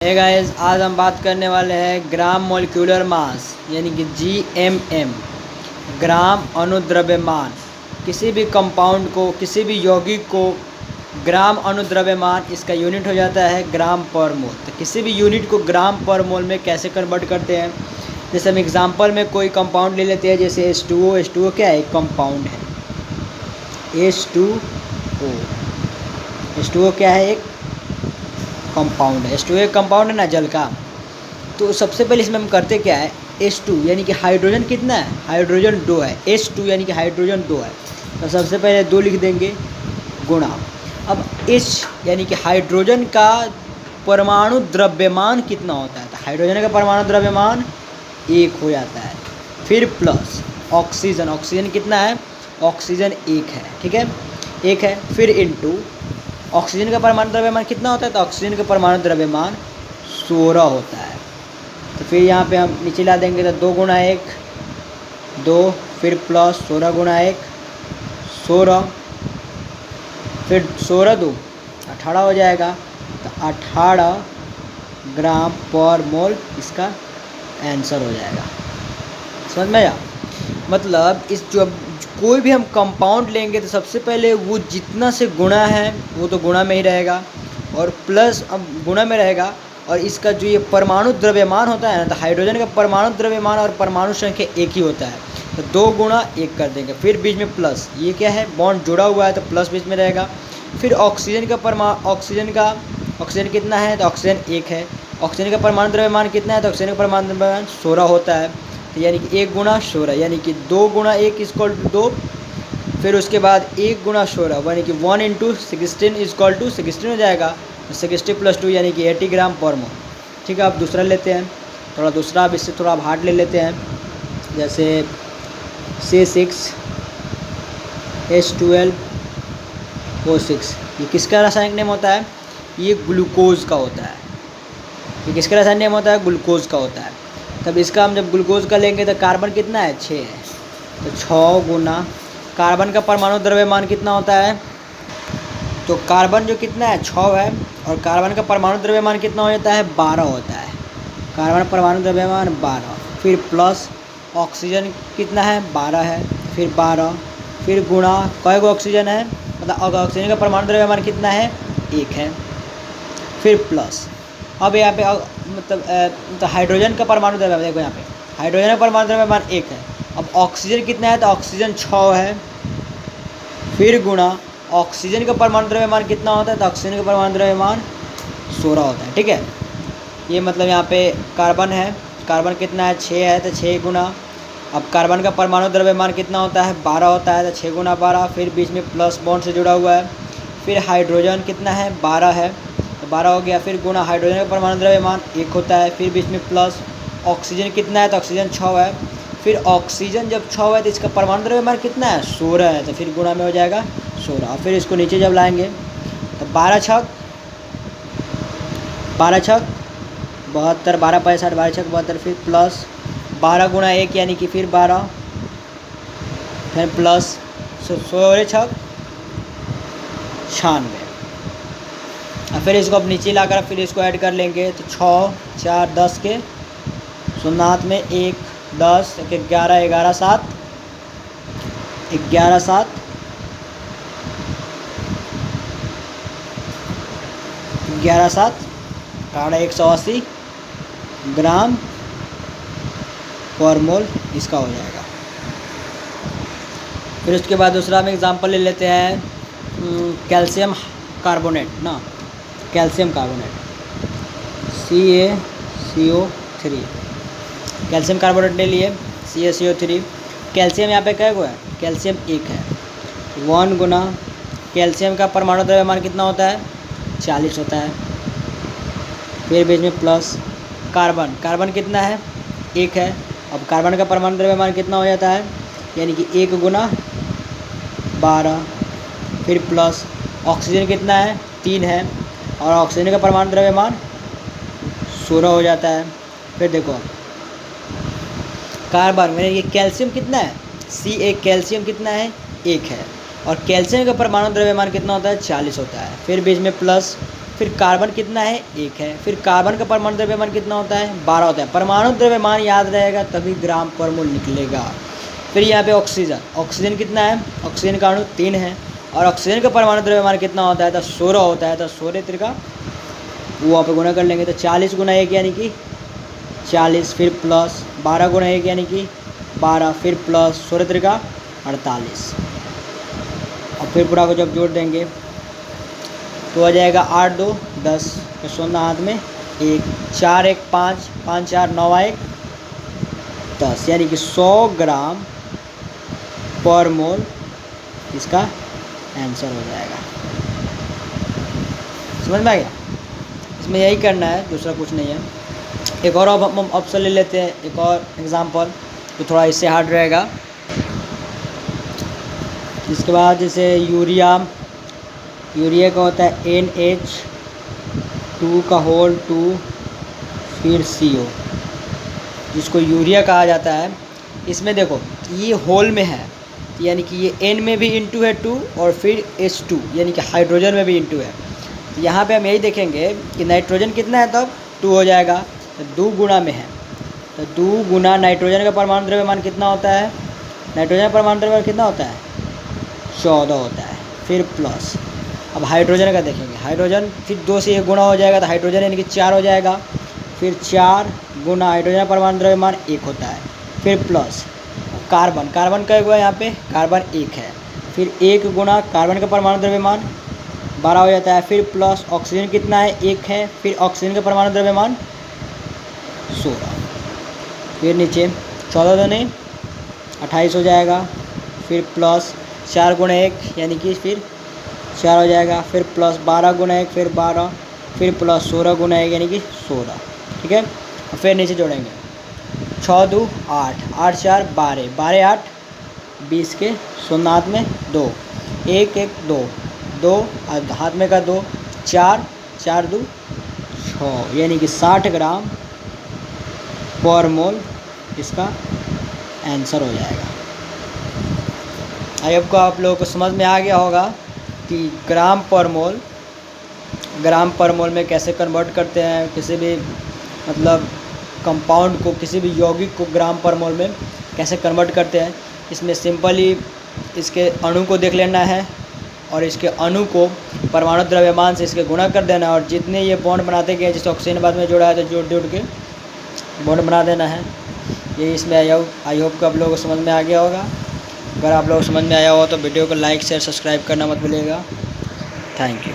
Hey guys, आज हम बात करने वाले हैं ग्राम मॉलिक्यूलर मास यानी कि GMM, ग्राम अनुद्रव्यमान। किसी भी कंपाउंड को, किसी भी यौगिक को ग्राम अनुद्रव्यमान इसका यूनिट हो जाता है ग्राम पर मोल। तो किसी भी यूनिट को ग्राम पर मोल में कैसे कन्वर्ट करते हैं, जैसे हम एग्जांपल में कोई कंपाउंड ले लेते हैं, जैसे H2O। H2O क्या है? एक कंपाउंड है। H2O, H2O क्या है? एक कंपाउंड है। H2O एक कंपाउंड है ना, जल का। तो सबसे पहले इसमें हम करते क्या है, H2 यानी कि हाइड्रोजन कितना है? हाइड्रोजन 2 है। H2 यानी कि हाइड्रोजन 2 है, तो सबसे पहले 2 लिख देंगे गुणा। अब H यानी कि हाइड्रोजन का परमाणु द्रव्यमान कितना होता है? तो हाइड्रोजन का परमाणु द्रव्यमान 1 हो जाता है। फिर प्लस ऑक्सीजन, ऑक्सीजन कितना है? ऑक्सीजन 1 है, ठीक है, 1 है। फिर इंटू ऑक्सीजन का परमाणु द्रव्यमान कितना होता है? तो ऑक्सीजन का परमाणु द्रव्यमान 16 होता है। तो फिर यहाँ पे हम नीचे ला देंगे, तो 2 गुणा 1 2, फिर प्लस 16 गुणा 1 16, फिर 16 2 18 हो जाएगा। तो 18 ग्राम पर मोल इसका आंसर हो जाएगा। समझ में आया? मतलब इस जो कोई भी हम कंपाउंड लेंगे तो सबसे पहले वो जितना से गुणा है वो तो गुणा में ही रहेगा, और प्लस अब गुणा में रहेगा। और इसका जो ये परमाणु द्रव्यमान होता है ना, तो हाइड्रोजन का परमाणु द्रव्यमान और परमाणु संख्या 1 ही होता है, तो 2 गुणा 1 कर देंगे। फिर बीच में प्लस, ये क्या है? बॉन्ड जुड़ा हुआ है तो प्लस बीच में रहेगा। फिर ऑक्सीजन कितना है? तो ऑक्सीजन 1 है। ऑक्सीजन का परमाणु द्रव्यमान कितना है? तो ऑक्सीजन का परमाणु द्रव्यमान 16 होता है। तो यानी कि 1 गुणा 16 यानी कि 2 गुणा 1 इक्वल टू 2। फिर उसके बाद 1 गुणा 16 यानी कि 1 इंटू 16 इक्वल टू 16 हो जाएगा। 60 प्लस 2 यानी कि 80 ग्राम पर मोल। ठीक है, अब दूसरा लेते हैं, थोड़ा दूसरा, अब इससे थोड़ा हार्ड ले लेते हैं, जैसे C6H12O6। ये किसका रासायनिक नेम होता है? ये ग्लूकोज का होता है। ये किसका रासायनिक नेम होता है? ग्लूकोज का होता है। तब इसका हम जब ग्लूकोज का लेंगे तो कार्बन कितना है? 6 है, तो 6 गुना कार्बन का परमाणु द्रव्यमान कितना होता है? तो कार्बन जो कितना है? 6 है, और कार्बन का परमाणु द्रव्यमान कितना हो जाता है? 12 होता है। कार्बन परमाणु द्रव्यमान 12। फिर प्लस ऑक्सीजन कितना है? 12 है। फिर 12, फिर गुणा कई गो ऑक्सीजन है, मतलब ऑक्सीजन का परमाणु द्रव्यमान कितना है? 1 है। फिर प्लस अब यहाँ पे तो हाइड्रोजन का परमाणु द्रव्यमान देखो, यहाँ पे हाइड्रोजन का परमाणु द्रव्यमान 1 है। अब ऑक्सीजन कितना है? तो ऑक्सीजन 6 है। फिर गुणा ऑक्सीजन का परमाणु द्रव्यमान कितना होता है? तो ऑक्सीजन का परमाणु द्रव्यमान 16 होता है। ठीक है, ये मतलब यहाँ पे कार्बन है, कार्बन कितना है? 6 है, तो 6 गुना। अब कार्बन का परमाणु द्रव्यमान कितना होता है? 12 होता है, तो 6 गुना 12। फिर बीच में प्लस बॉन्ड से जुड़ा हुआ है। फिर हाइड्रोजन कितना है? 12 है, तो 12 हो गया। फिर गुणा हाइड्रोजन का परमाणु द्रव्यमान 1 होता है। फिर बीच में प्लस ऑक्सीजन कितना है? तो ऑक्सीजन 6 है। फिर ऑक्सीजन जब 6 है तो इसका परमाणु द्रव्यमान कितना है? 16 है, तो फिर गुणा में हो जाएगा 16। फिर इसको नीचे जब लाएंगे तो 12 छक 72, 12 65, 12 छक 72। फिर प्लस 12 गुणा 1 यानी कि फिर 12, फिर प्लस 16 छक 96। और फिर इसको अब नीचे लाकर फिर इसको ऐड कर लेंगे, तो 6 4 10 के शून्य हाथ में 1 10 11 11 7 11 7 11 7 180 ग्राम पर मोल इसका हो जाएगा। फिर उसके बाद दूसरा हम एग्जांपल ले लेते हैं, कैल्शियम कार्बोनेट ना, calcium carbonate CaCO3। Calcium carbonate ले लिए, CaCO3। कैल्शियम यहाँ पे क्या है? कैल्शियम 1 है। 1 गुना कैल्शियम का परमाणु द्रव्यमान कितना होता है? 40 होता है। फिर बीच में प्लस कार्बन कितना है? 1 है। अब कार्बन का परमाणु द्रव्यमान कितना हो जाता है? यानी कि 1 गुना 12। फिर प्लस ऑक्सीजन कितना है? 3 है, और ऑक्सीजन का परमाणु द्रव्यमान 16 हो जाता है। फिर देखो कार्बन में ये कैल्शियम कितना है? Ca कैल्शियम कितना है? 1 है, और कैल्शियम का परमाणु द्रव्यमान कितना होता है? 40 होता है। फिर बीच में प्लस फिर कार्बन कितना है 1 है। फिर कार्बन का परमाणु द्रव्यमान कितना होता है 12 होता है। परमाणु द्रव्यमान याद रहेगा तभी ग्राम पर मोल निकलेगा। फिर यहाँ पे ऑक्सीजन कितना है, ऑक्सीजन का अणु 3 है और ऑक्सीजन का परमाणु द्रव्यमान कितना होता है तो 16 होता है। तो 16 त्रिका वो वहाँ पे गुना कर लेंगे तो 40 गुना 1 यानी कि 40, फिर प्लस 12 गुना 1 यानी कि 12, फिर प्लस 16 त्रिका 48 और फिर पूरा को जब जोड़ देंगे तो आ जाएगा 8 2 10 सोना हाथ में 1 4 1 5 5 4 9 1 10 यानी कि 100 ग्राम पर मोल इसका आंसर हो जाएगा। समझ में आ गया? इसमें यही करना है, दूसरा कुछ नहीं है। एक और अब हम ऑप्शन ले लेते हैं, एक और एग्जांपल तो थोड़ा इससे हार्ड रहेगा। इसके बाद जैसे यूरिया का होता है NH2 का होल 2 फिर CO, जिसको यूरिया कहा जाता है। इसमें देखो ये होल में है यानी कि ये N में भी इंटू है 2 और फिर H2 यानी कि हाइड्रोजन में भी इंटू है। तो यहाँ पे हम यही देखेंगे कि नाइट्रोजन कितना है तब 2 हो जाएगा, तो 2 गुना में है तो 2 गुना नाइट्रोजन का परमाणु द्रव्यमान कितना होता है, नाइट्रोजन का परमाणु द्रव्यमान कितना होता है 14 होता है। फिर प्लस अब हाइड्रोजन का देखेंगे, हाइड्रोजन फिर 2 से 1 गुना हो जाएगा तो हाइड्रोजन यानी कि 4 हो जाएगा। फिर 4 गुना हाइड्रोजन परमाणु द्रव्यमान 1 होता है। फिर प्लस कार्बन का एक हुआ यहाँ पे कार्बन 1 है, फिर 1 गुना कार्बन का परमाणु द्रव्यमान 12 हो जाता है। फिर प्लस ऑक्सीजन कितना है 1 है, फिर ऑक्सीजन का परमाणु द्रव्यमान 16। फिर नीचे 14 दूनी 28 हो जाएगा। फिर प्लस 4 गुना 1 यानी कि फिर 4 हो जाएगा। फिर प्लस 12 गुना 1 फिर 12, फिर प्लस 16 गुना 1 यानी कि 16। ठीक है, फिर नीचे जोड़ेंगे 6 2 8 8 4 12 12 8 20 के शून्य हाथ में 2 1 1 2 2 हाथ में का 2 4 4 2 6 यानी कि 60 ग्राम पर मोल इसका आंसर हो जाएगा। आई होप को आप लोगों को समझ में आ गया होगा कि ग्राम पर मोल में कैसे कन्वर्ट करते हैं, किसी भी मतलब कंपाउंड को, किसी भी यौगिक को ग्राम पर मोल में कैसे कन्वर्ट करते हैं। इसमें सिंपली इसके अणु को देख लेना है और इसके अणु को परमाणु द्रव्यमान से इसके गुणा कर देना है और जितने ये बॉन्ड बनाते गए, जैसे ऑक्सीजन बाद में जोड़ा है तो जोड़ के बॉन्ड बना देना है। ये इसमें आई होप को आप लोगों को समझ में आ गया होगा। अगर आप लोगों को समझ में आया हो तो वीडियो को लाइक शेयर सब्सक्राइब करना मत भूलिएगा। Thank you.